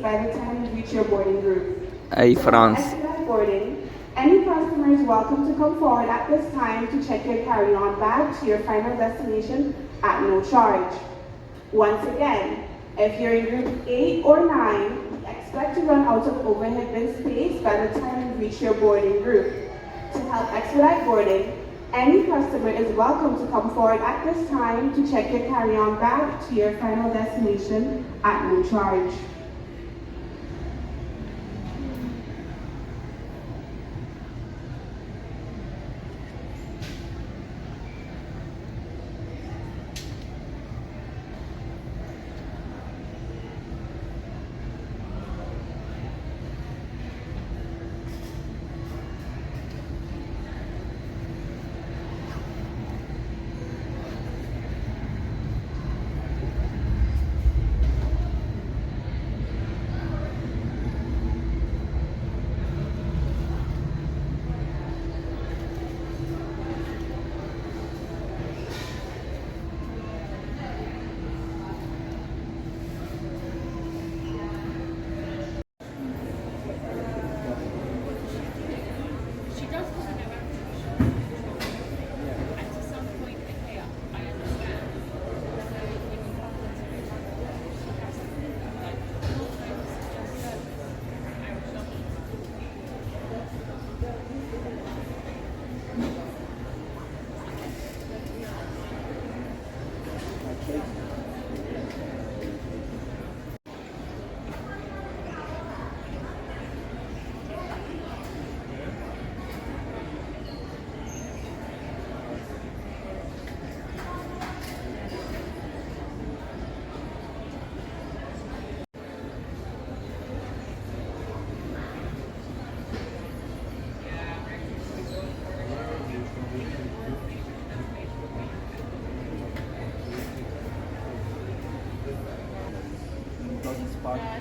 by the time you reach your boarding group. Hey, France. Expedite boarding, any customer is welcome to come forward at this time to check your carry-on bag to your final destination at no charge. Once again, if you're in group 8 or 9, expect to run out of overhead bin space by the time you reach your boarding group. To help expedite boarding, any customer is welcome to come forward at this time to check your carry-on bag to your final destination at no charge.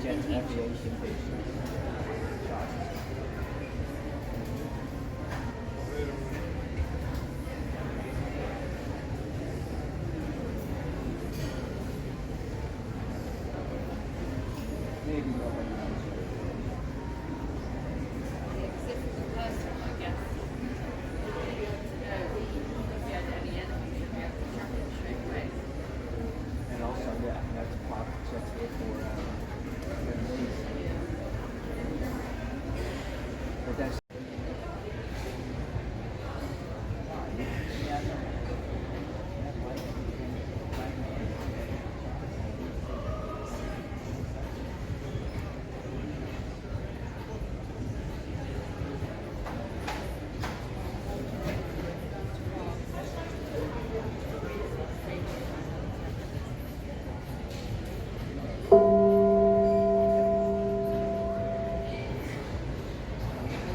Jet aviation patient. And also, yeah, that's pop jet for but that's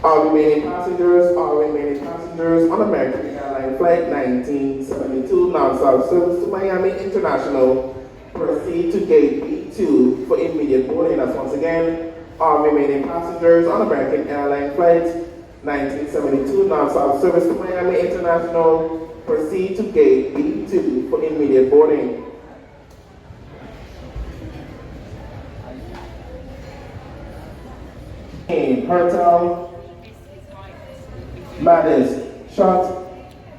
All remaining passengers on American Airlines Flight 1972 non-stop service to Miami International, proceed to gate B2 for immediate boarding. That's once again, all remaining passengers on American Airlines Flight 1972 non-stop service to Miami International, proceed to gate B2 for immediate boarding. Hertel, Madis, Shot,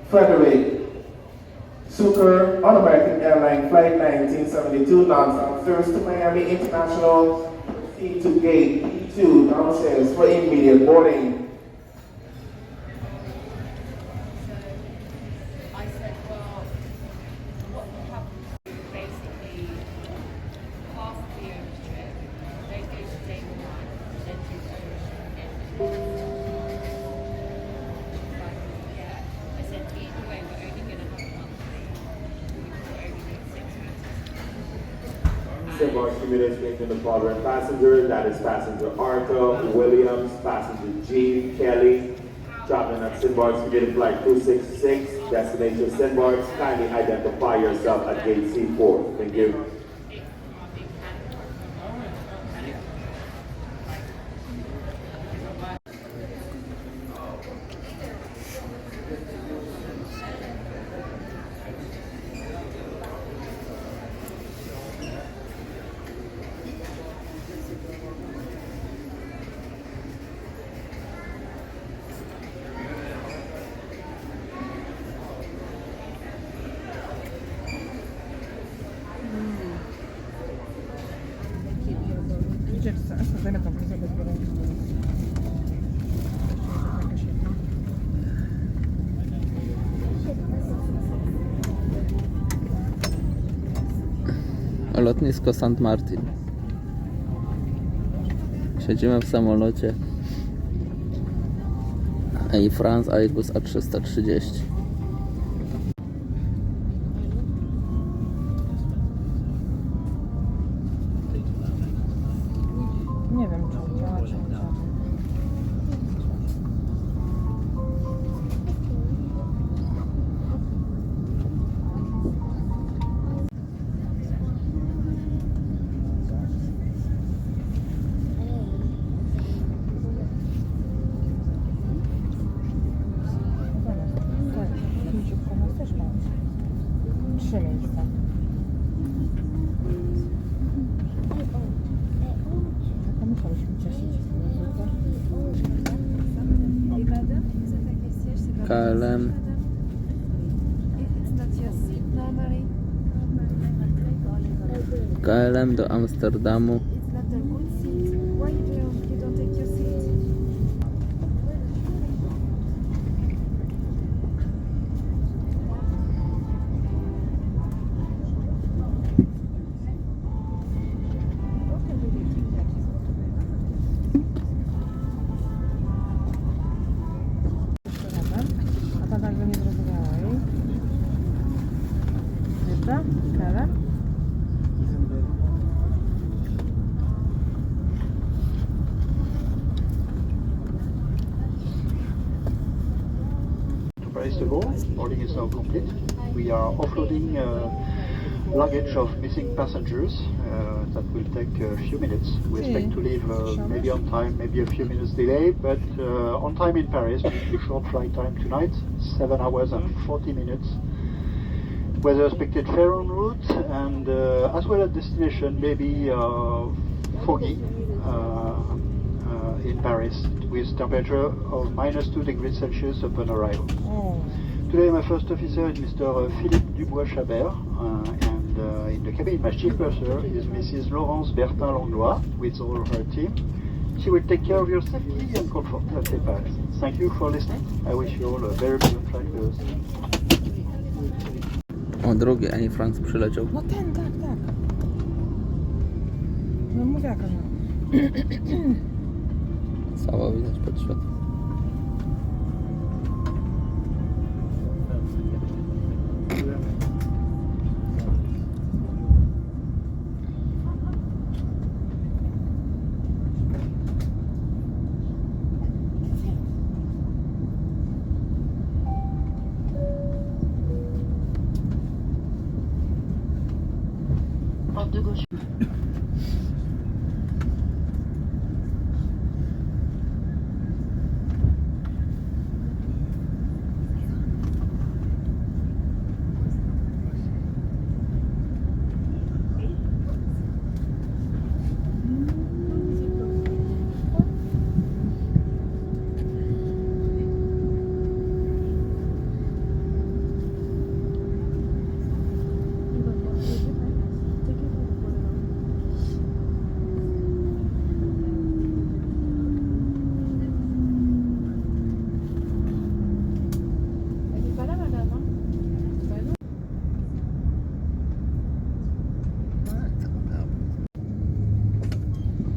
Frederick, Sucre, on American Airlines Flight 1972 non-stop service to Miami International, proceed to gate B2 downstairs for immediate boarding. Sint Maarten communicating the following passengers, that is passenger Arthur Williams, passenger Jean Kelly, traveling at Sint Maarten commuting flight 266, destination Sint Maarten. Kindly identify yourself at gate C4. Thank you. ucieczce. Zdajemy tą bluzę bez gorączki. Lotnisko Sint Maarten. Siedzimy w samolocie Air France Airbus A330. Nie wiem, czy działa, czy nie działa. Tak, Chińczyków u nas też ma 3 miejsca. To musieliśmy cieszyć. KLM KLM do Amsterdamu. A ta tak by nie zrozumiała jej. Dobra, teraz. To Paris to go. Boarding is now complete. We are offloading luggage of missing passengers. That will take a few minutes. We expect to leave maybe on time, maybe a few minutes delay, but on time in Paris. A short flight time tonight, 7 hours and 40 minutes. Weather expected fair en route, and as well as destination, maybe foggy in Paris, with temperature of -2 degrees Celsius upon arrival. Today my first officer is Mr. Philippe Dubois-Chabert, and in the cabin my chief purser is Mrs. Laurence Bertin-Langlois with all her team. She will take care of your safety and comfort at the Paris. Thank you for listening. I wish you all a very pleasant flight with us. O, drugi Air France przyleciał. No ten, tak, tak. No mówię jaka no. Cała widać pod światłem. De gauche.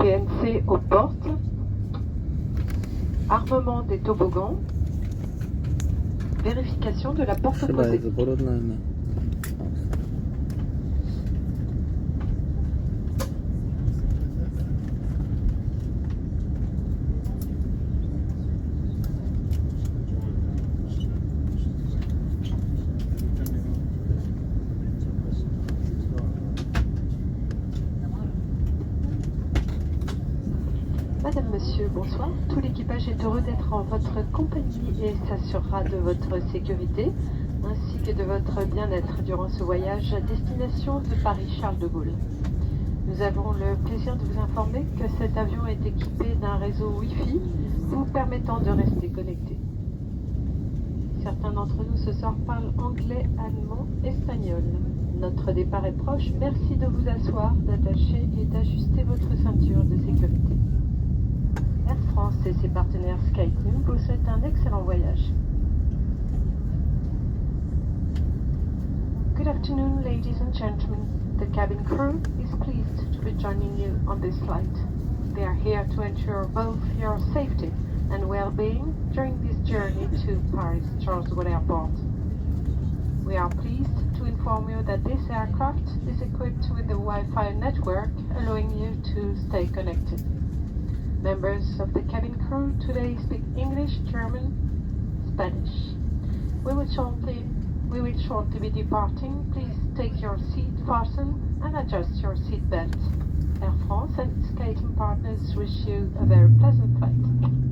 TNC aux portes, armement des toboggans, vérification de la porte Chyba opposée. jest porównanie. Madame, Monsieur, bonsoir. Tout l'équipage est heureux d'être en votre compagnie et s'assurera de votre sécurité ainsi que de votre bien-être durant ce voyage à destination de Paris-Charles de Gaulle. Nous avons le plaisir de vous informer que cet avion est équipé d'un réseau Wi-Fi vous permettant de rester connecté. Certains d'entre nous ce soir parlent anglais, allemand, espagnol. Notre départ est proche. Merci de vous asseoir, d'attacher et d'ajuster votre ceinture de sécurité. ses partenaires SkyTeam vous souhaitent un excellent voyage. Good afternoon, ladies and gentlemen. The cabin crew is pleased to be joining you on this flight. They are here to ensure both your safety and well-being during this journey to Paris Charles de Gaulle Airport. We are pleased to inform you that this aircraft is equipped with a Wi-Fi network allowing you to stay connected. Members of the cabin crew today speak English, German, Spanish. We will shortly be departing. Please take your seat fasten and adjust your seat belt. Air France and its SkyTeam partners wish you a very pleasant flight.